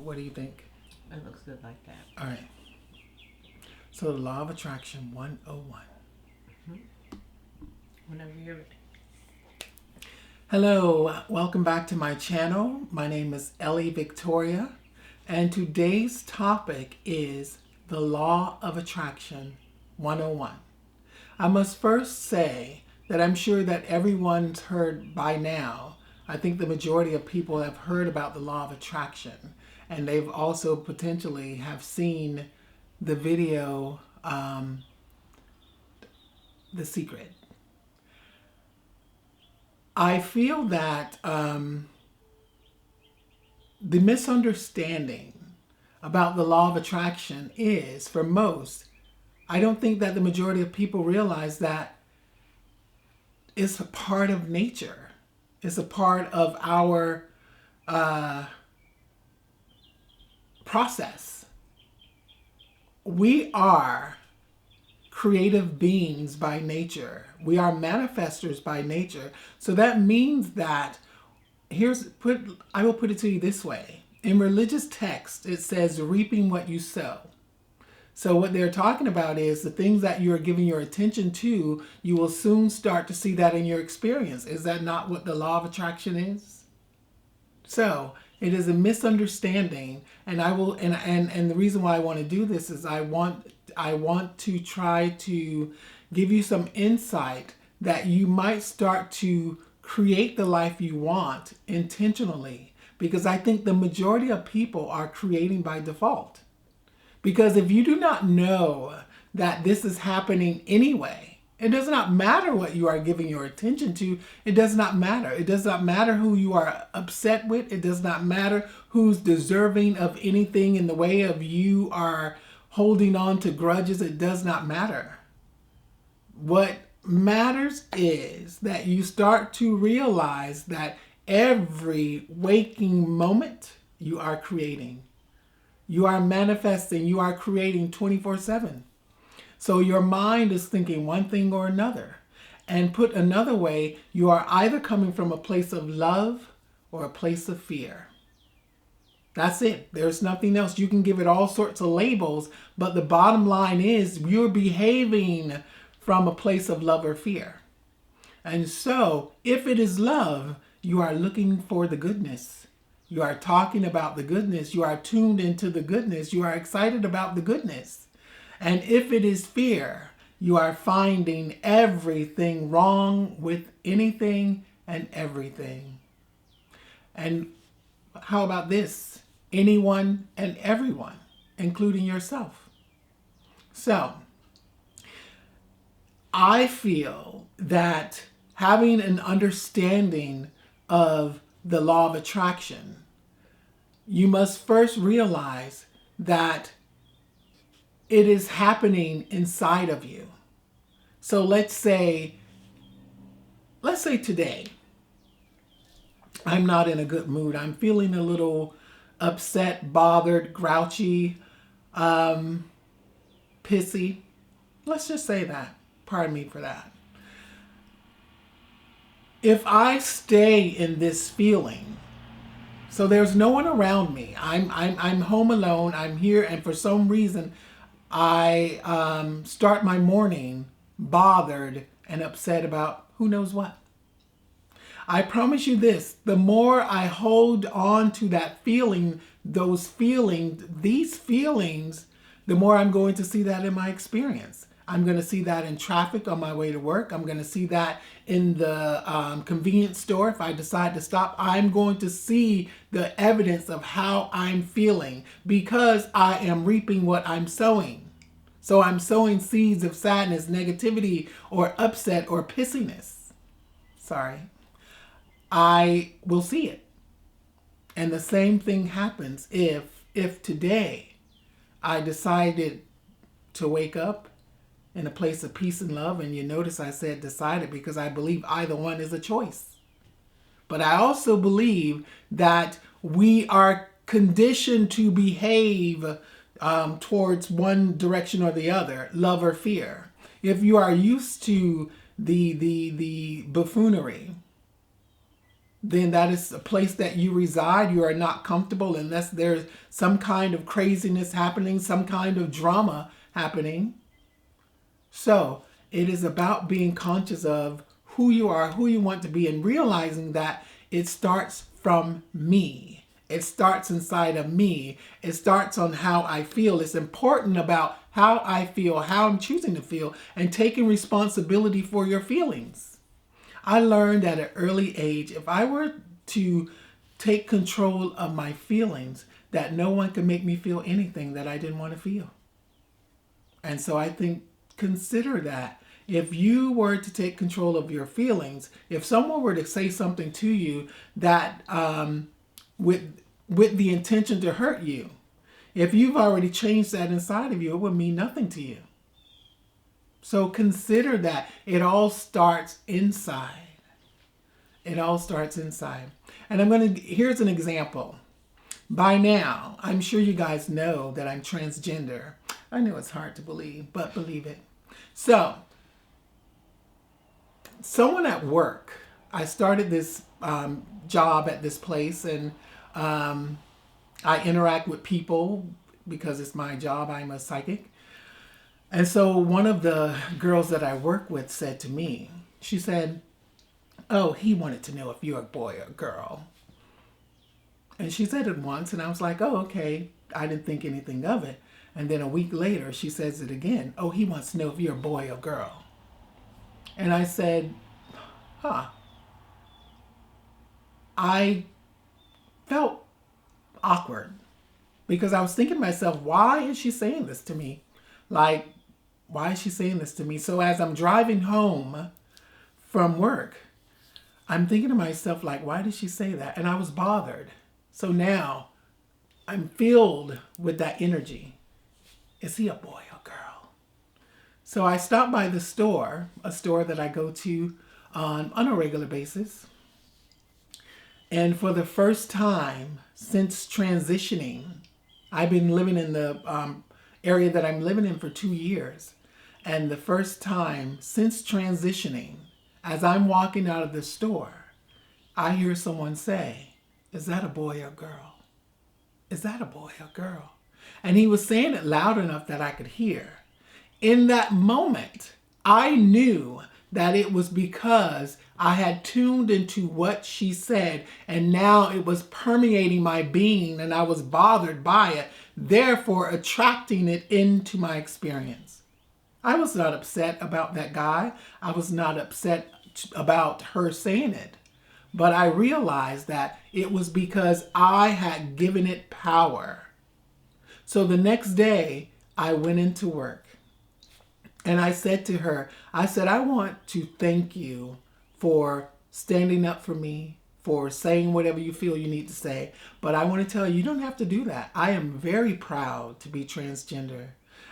What do you think? It looks good like that. All right. So the law of attraction 101. Whenever you're ready. Hello, welcome back to my channel. My name is Ellie Victoria, and today's topic is the law of attraction 101. I must first say that I'm sure that everyone's heard by now. I think the majority of people have heard about the law of attraction, and they've also potentially have seen the video, The Secret. I feel that the misunderstanding about the law of attraction is, for most, I don't think that the majority of people realize that it's a part of nature. It's a part of our process. We are creative beings by nature. We are manifestors by nature. So that means that I will put it to you this way. In religious text, it says reaping what you sow. So what they're talking about is the things that you're giving your attention to, you will soon start to see that in your experience. Is that not what the law of attraction is? So it is a misunderstanding, and I will and the reason why I want to do this is I want to try to give you some insight that you might start to create the life you want intentionally, because I think the majority of people are creating by default. Because if you do not know that this is happening anyway, it does not matter what you are giving your attention to. It does not matter. It does not matter who you are upset with. It does not matter who's deserving of anything in the way of you are holding on to grudges. It does not matter. What matters is that you start to realize that every waking moment you are creating. You are manifesting, you are creating 24/7. So your mind is thinking one thing or another. And put another way, you are either coming from a place of love or a place of fear. That's it. There's nothing else. You can give it all sorts of labels, but the bottom line is you're behaving from a place of love or fear. And so, if it is love, you are looking for the goodness. You are talking about the goodness. You are tuned into the goodness. You are excited about the goodness. And if it is fear, you are finding everything wrong with anything and everything. And how about this? Anyone and everyone, including yourself. So, I feel that having an understanding of the law of attraction, you must first realize that it is happening inside of you. So let's say today, I'm not in a good mood. I'm feeling a little upset, bothered, grouchy, pissy. Let's just say that. Pardon me for that. If I stay in this feeling, so there's no one around me, I'm home alone, I'm here, and for some reason I start my morning bothered and upset about who knows what. I promise you this, the more I hold on to that feeling, these feelings, the more I'm going to see that in my experience. I'm going to see that in traffic on my way to work. I'm going to see that in the convenience store. If I decide to stop, I'm going to see the evidence of how I'm feeling because I am reaping what I'm sowing. So I'm sowing seeds of sadness, negativity, or upset, or pissiness. Sorry. I will see it. And the same thing happens if today I decided to wake up in a place of peace and love, and you notice I said decided because I believe either one is a choice. But I also believe that we are conditioned to behave towards one direction or the other, love or fear. If you are used to the buffoonery, then that is a place that you reside. You are not comfortable unless there's some kind of craziness happening, some kind of drama happening. So it is about being conscious of who you are, who you want to be, and realizing that it starts from me. It starts inside of me. It starts on how I feel. It's important about how I feel, how I'm choosing to feel, and taking responsibility for your feelings. I learned at an early age, if I were to take control of my feelings, that no one could make me feel anything that I didn't want to feel. And so I think, consider that. If you were to take control of your feelings, if someone were to say something to you that with the intention to hurt you, if you've already changed that inside of you, it would mean nothing to you. So consider that it all starts inside. It all starts inside. And here's an example. By now, I'm sure you guys know that I'm transgender. I know it's hard to believe, but believe it. So, someone at work, I started this job at this place, and I interact with people because it's my job. I'm a psychic. And so one of the girls that I work with said to me, she said, "Oh, he wanted to know if you're a boy or a girl." And she said it once, and I was like, "Oh, okay." I didn't think anything of it. And then a week later, she says it again. "Oh, he wants to know if you're a boy or girl." And I said, I felt awkward because I was thinking to myself, why is she saying this to me? Like, why is she saying this to me? So as I'm driving home from work, I'm thinking to myself, like, why did she say that? And I was bothered. So now I'm filled with that energy. Is he a boy or girl? So I stopped by the store, a store that I go to on a regular basis. And for the first time since transitioning, I've been living in the area that I'm living in for 2 years. And the first time since transitioning, as I'm walking out of the store, I hear someone say, "Is that a boy or girl? Is that a boy or girl?" And he was saying it loud enough that I could hear. In that moment, I knew that it was because I had tuned into what she said, and now it was permeating my being, and I was bothered by it, therefore attracting it into my experience. I was not upset about that guy. I was not upset about her saying it. But I realized that it was because I had given it power. So the next day, I went into work. And I said to her, I want to thank you for standing up for me, for saying whatever you feel you need to say. But I want to tell you, you don't have to do that. I am very proud to be transgender.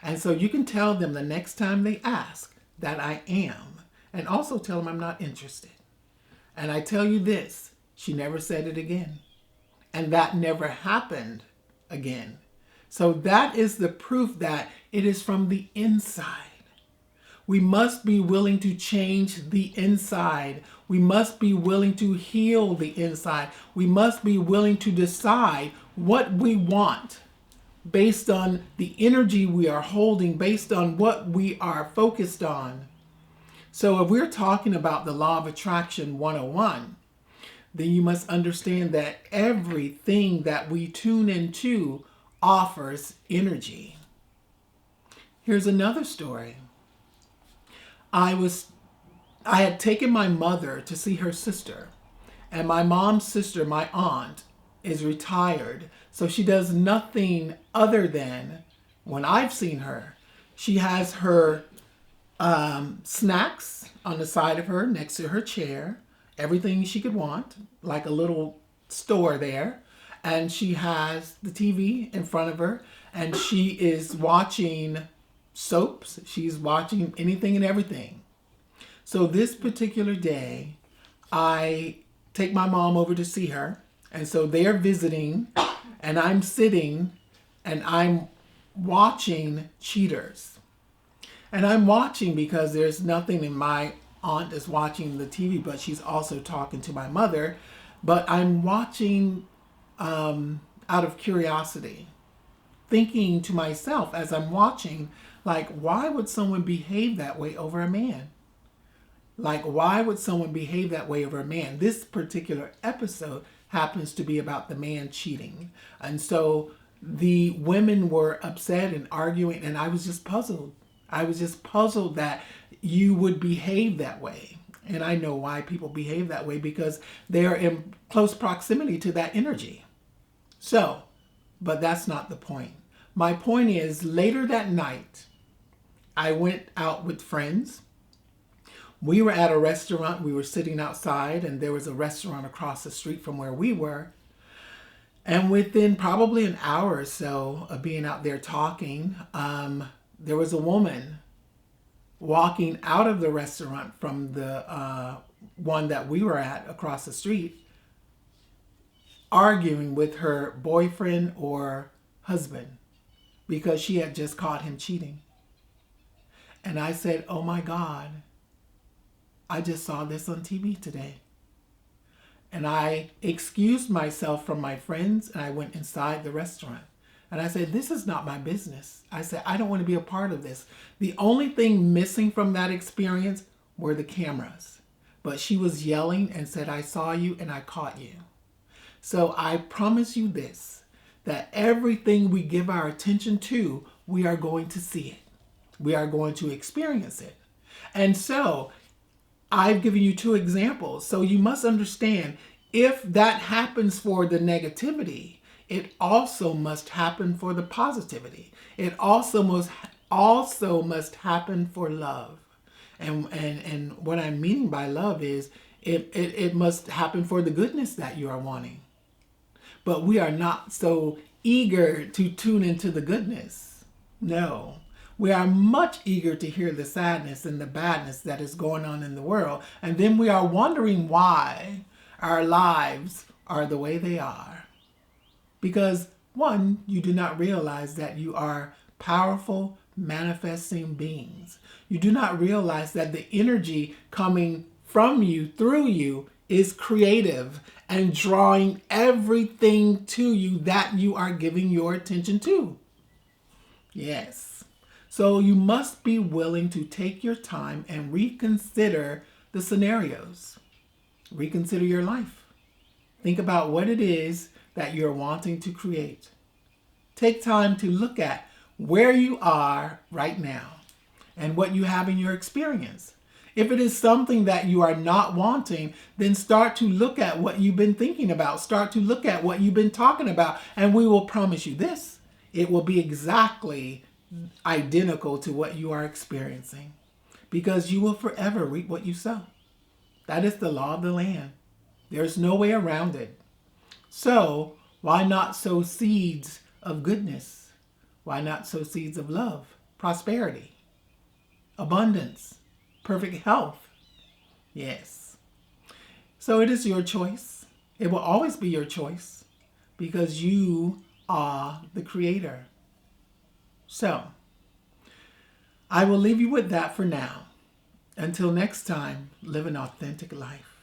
And so you can tell them the next time they ask that I am. And also tell them I'm not interested. And I tell you this, she never said it again. And that never happened again. So that is the proof that it is from the inside. We must be willing to change the inside. We must be willing to heal the inside. We must be willing to decide what we want based on the energy we are holding, based on what we are focused on. So if we're talking about the Law of Attraction 101, then you must understand that everything that we tune into offers energy. Here's another story. I had taken my mother to see her sister, and my mom's sister, my aunt, is retired, so she does nothing other than, when I've seen her, she has her snacks on the side of her, next to her chair, everything she could want, like a little store there, and she has the TV in front of her, and she is watching soaps. She's watching anything and everything. So this particular day, I take my mom over to see her. And so they're visiting, and I'm sitting and I'm watching Cheaters. And I'm watching because there's nothing in my aunt is watching the TV, but she's also talking to my mother. But I'm watching out of curiosity, thinking to myself as I'm watching, like, why would someone behave that way over a man? Like, why would someone behave that way over a man? This particular episode happens to be about the man cheating. And so the women were upset and arguing, and I was just puzzled. I was just puzzled that you would behave that way. And I know why people behave that way, because they are in close proximity to that energy. So, but that's not the point. My point is, later that night, I went out with friends. We were at a restaurant. We were sitting outside, and there was a restaurant across the street from where we were. And within probably an hour or so of being out there talking, there was a woman walking out of the restaurant from the one that we were at across the street, arguing with her boyfriend or husband because she had just caught him cheating. And I said, oh my God, I just saw this on TV today. And I excused myself from my friends, and I went inside the restaurant. And I said, this is not my business. I said, I don't want to be a part of this. The only thing missing from that experience were the cameras. But she was yelling and said, I saw you and I caught you. So I promise you this, that everything we give our attention to, we are going to see it. We are going to experience it. And so I've given you two examples. So you must understand, if that happens for the negativity, it also must happen for the positivity. It also must happen for love. And what I'm meaning by love is it must happen for the goodness that you are wanting. But we are not so eager to tune into the goodness. No. We are much eager to hear the sadness and the badness that is going on in the world. And then we are wondering why our lives are the way they are. Because, one, you do not realize that you are powerful, manifesting beings. You do not realize that the energy coming from you, through you, is creative and drawing everything to you that you are giving your attention to. Yes. So you must be willing to take your time and reconsider the scenarios. Reconsider your life. Think about what it is that you're wanting to create. Take time to look at where you are right now and what you have in your experience. If it is something that you are not wanting, then start to look at what you've been thinking about. Start to look at what you've been talking about. And we will promise you this, it will be exactly identical to what you are experiencing, because you will forever reap what you sow. That is the law of the land. There's no way around it. So why not sow seeds of goodness? Why not sow seeds of love, prosperity, abundance, perfect health? Yes. So it is your choice. It will always be your choice, because you are the creator. So, I will leave you with that for now. Until next time, live an authentic life.